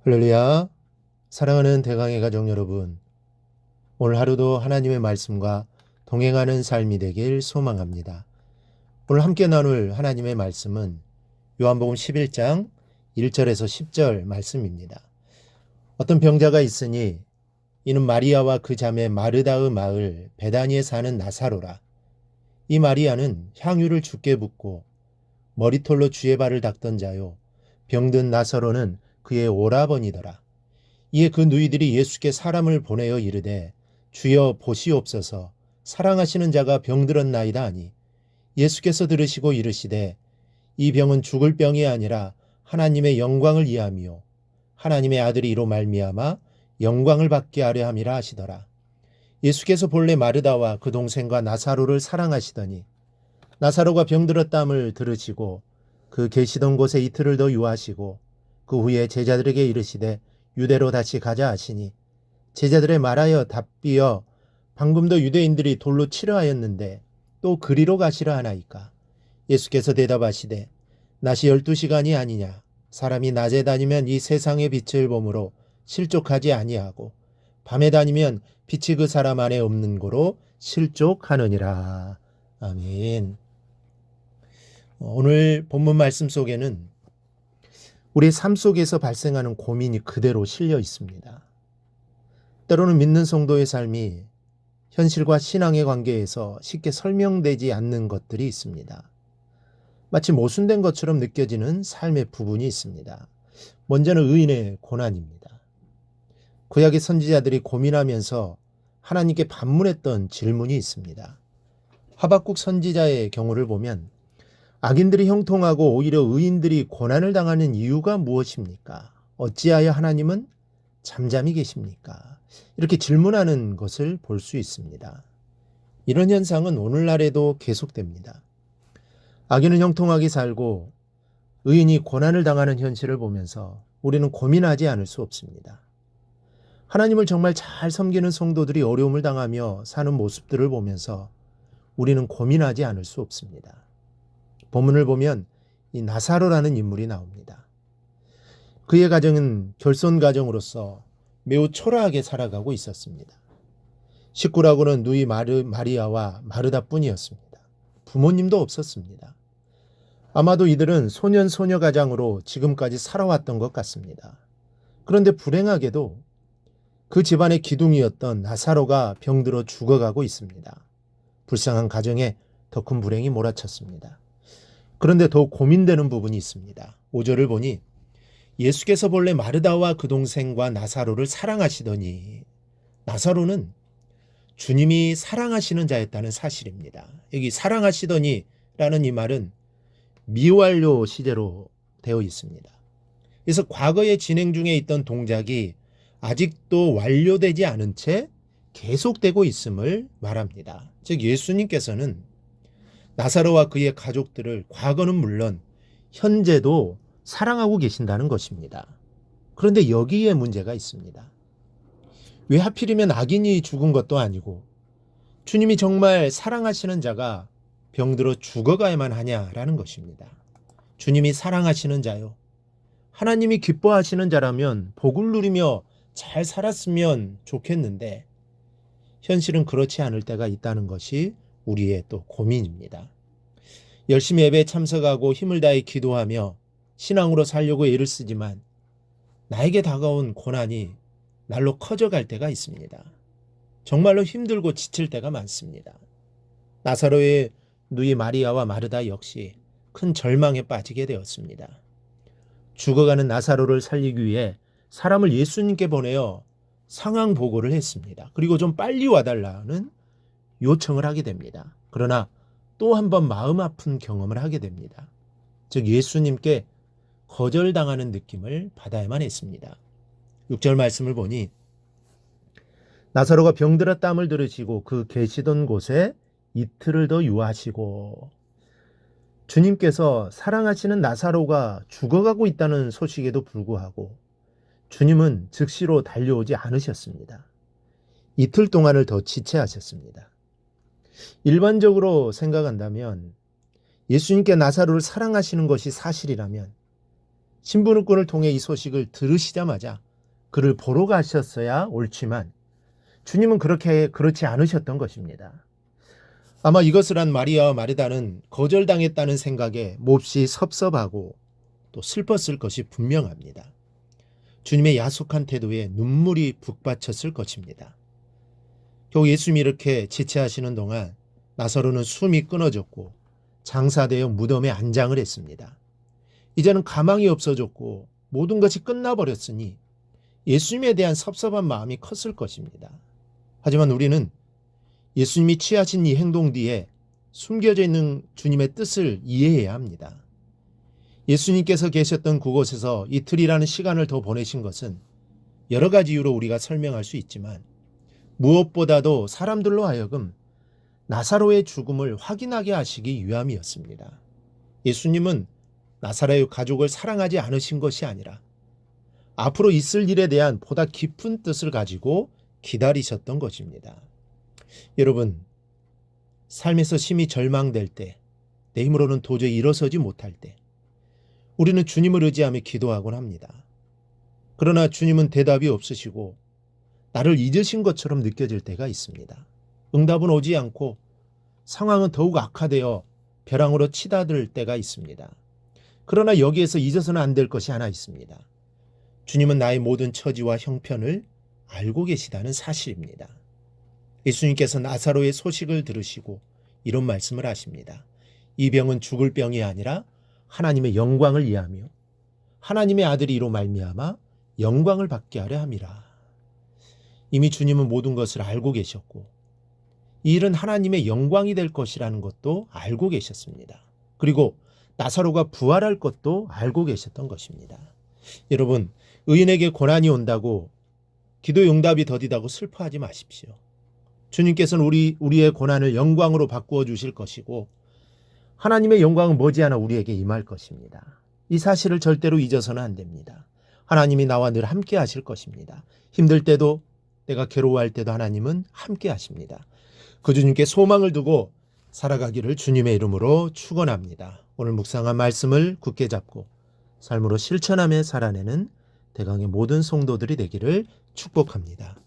할렐루야. 사랑하는 대강의 가족 여러분, 오늘 하루도 하나님의 말씀과 동행하는 삶이 되길 소망합니다. 오늘 함께 나눌 하나님의 말씀은 요한복음 11장 1절에서 10절 말씀입니다. 어떤 병자가 있으니 이는 마리아와 그 자매 마르다의 마을 베다니에 사는 나사로라. 이 마리아는 향유를 주께 붓고 머리털로 주의 발을 닦던 자요, 병든 나사로는 그의 오라버니더라. 이에 그 누이들이 예수께 사람을 보내어 이르되 주여 보시옵소서, 사랑하시는 자가 병들었나이다 하니 예수께서 들으시고 이르시되 이 병은 죽을 병이 아니라 하나님의 영광을 위함이요 하나님의 아들이 이로 말미암아 영광을 받게 하려 함이라 하시더라. 예수께서 본래 마르다와 그 동생과 나사로를 사랑하시더니 나사로가 병들었다함을 들으시고 그 계시던 곳에 이틀을 더 유하시고 그 후에 제자들에게 이르시되 유대로 다시 가자 하시니 제자들의 말하여 답비어 방금도 유대인들이 돌로 치려 하였는데 또 그리로 가시라 하나이까. 예수께서 대답하시되 낮이 12시간이 아니냐. 사람이 낮에 다니면 이 세상의 빛을 보므로 실족하지 아니하고 밤에 다니면 빛이 그 사람 안에 없는 고로 실족하느니라. 아멘. 오늘 본문 말씀 속에는 우리 삶 속에서 발생하는 고민이 그대로 실려 있습니다. 때로는 믿는 성도의 삶이 현실과 신앙의 관계에서 쉽게 설명되지 않는 것들이 있습니다. 마치 모순된 것처럼 느껴지는 삶의 부분이 있습니다. 먼저는 의인의 고난입니다. 구약의 선지자들이 고민하면서 하나님께 반문했던 질문이 있습니다. 하박국 선지자의 경우를 보면 악인들이 형통하고 오히려 의인들이 고난을 당하는 이유가 무엇입니까? 어찌하여 하나님은 잠잠히 계십니까? 이렇게 질문하는 것을 볼 수 있습니다. 이런 현상은 오늘날에도 계속됩니다. 악인은 형통하게 살고 의인이 고난을 당하는 현실을 보면서 우리는 고민하지 않을 수 없습니다. 하나님을 정말 잘 섬기는 성도들이 어려움을 당하며 사는 모습들을 보면서 우리는 고민하지 않을 수 없습니다. 본문을 보면 이 나사로라는 인물이 나옵니다. 그의 가정은 결손 가정으로서 매우 초라하게 살아가고 있었습니다. 식구라고는 누이 마리아와 마르다뿐이었습니다. 부모님도 없었습니다. 아마도 이들은 소년 소녀 가장으로 지금까지 살아왔던 것 같습니다. 그런데 불행하게도 그 집안의 기둥이었던 나사로가 병들어 죽어가고 있습니다. 불쌍한 가정에 더 큰 불행이 몰아쳤습니다. 그런데 더 고민되는 부분이 있습니다. 5절을 보니 예수께서 본래 마르다와 그 동생과 나사로를 사랑하시더니, 나사로는 주님이 사랑하시는 자였다는 사실입니다. 여기 사랑하시더니 라는 이 말은 미완료 시제로 되어 있습니다. 그래서 과거에 진행 중에 있던 동작이 아직도 완료되지 않은 채 계속되고 있음을 말합니다. 즉 예수님께서는 나사로와 그의 가족들을 과거는 물론 현재도 사랑하고 계신다는 것입니다. 그런데 여기에 문제가 있습니다. 왜 하필이면 악인이 죽은 것도 아니고 주님이 정말 사랑하시는 자가 병들어 죽어가야만 하냐라는 것입니다. 주님이 사랑하시는 자요, 하나님이 기뻐하시는 자라면 복을 누리며 잘 살았으면 좋겠는데 현실은 그렇지 않을 때가 있다는 것이 우리의 또 고민입니다. 열심히 예배에 참석하고 힘을 다해 기도하며 신앙으로 살려고 애를 쓰지만 나에게 다가온 고난이 날로 커져갈 때가 있습니다. 정말로 힘들고 지칠 때가 많습니다. 나사로의 누이 마리아와 마르다 역시 큰 절망에 빠지게 되었습니다. 죽어가는 나사로를 살리기 위해 사람을 예수님께 보내어 상황 보고를 했습니다. 그리고 좀 빨리 와달라는 요청을 하게 됩니다. 그러나 또 한 번 마음 아픈 경험을 하게 됩니다. 즉 예수님께 거절당하는 느낌을 받아야만 했습니다. 6절 말씀을 보니 나사로가 병들었다함을 들으시고 그 계시던 곳에 이틀을 더 유하시고, 주님께서 사랑하시는 나사로가 죽어가고 있다는 소식에도 불구하고 주님은 즉시로 달려오지 않으셨습니다. 이틀 동안을 더 지체하셨습니다. 일반적으로 생각한다면 예수님께 나사로를 사랑하시는 것이 사실이라면 신부님꾼을 통해 이 소식을 들으시자마자 그를 보러 가셨어야 옳지만 주님은 그렇지 않으셨던 것입니다. 아마 이것을 한 마리아와 마르다는 거절당했다는 생각에 몹시 섭섭하고 또 슬펐을 것이 분명합니다. 주님의 야속한 태도에 눈물이 북받쳤을 것입니다. 겨우 예수님이 이렇게 지체하시는 동안 나사로는 숨이 끊어졌고 장사되어 무덤에 안장을 했습니다. 이제는 가망이 없어졌고 모든 것이 끝나버렸으니 예수님에 대한 섭섭한 마음이 컸을 것입니다. 하지만 우리는 예수님이 취하신 이 행동 뒤에 숨겨져 있는 주님의 뜻을 이해해야 합니다. 예수님께서 계셨던 그곳에서 이틀이라는 시간을 더 보내신 것은 여러 가지 이유로 우리가 설명할 수 있지만 무엇보다도 사람들로 하여금 나사로의 죽음을 확인하게 하시기 위함이었습니다. 예수님은 나사로의 가족을 사랑하지 않으신 것이 아니라 앞으로 있을 일에 대한 보다 깊은 뜻을 가지고 기다리셨던 것입니다. 여러분, 삶에서 심히 절망될 때, 내 힘으로는 도저히 일어서지 못할 때 우리는 주님을 의지하며 기도하곤 합니다. 그러나 주님은 대답이 없으시고 나를 잊으신 것처럼 느껴질 때가 있습니다. 응답은 오지 않고 상황은 더욱 악화되어 벼랑으로 치닫을 때가 있습니다. 그러나 여기에서 잊어서는 안 될 것이 하나 있습니다. 주님은 나의 모든 처지와 형편을 알고 계시다는 사실입니다. 예수님께서 나사로의 소식을 들으시고 이런 말씀을 하십니다. 이 병은 죽을 병이 아니라 하나님의 영광을 위하며 하나님의 아들이 이로 말미암아 영광을 받게 하려 함이라. 이미 주님은 모든 것을 알고 계셨고 이 일은 하나님의 영광이 될 것이라는 것도 알고 계셨습니다. 그리고 나사로가 부활할 것도 알고 계셨던 것입니다. 여러분, 의인에게 고난이 온다고 기도의 응답이 더디다고 슬퍼하지 마십시오. 주님께서는 우리의 고난을 영광으로 바꾸어 주실 것이고 하나님의 영광은 머지않아 우리에게 임할 것입니다. 이 사실을 절대로 잊어서는 안 됩니다. 하나님이 나와 늘 함께 하실 것입니다. 힘들 때도 내가 괴로워할 때도 하나님은 함께 하십니다. 그 주님께 소망을 두고 살아가기를 주님의 이름으로 축원합니다. 오늘 묵상한 말씀을 굳게 잡고 삶으로 실천하며 살아내는 대강의 모든 성도들이 되기를 축복합니다.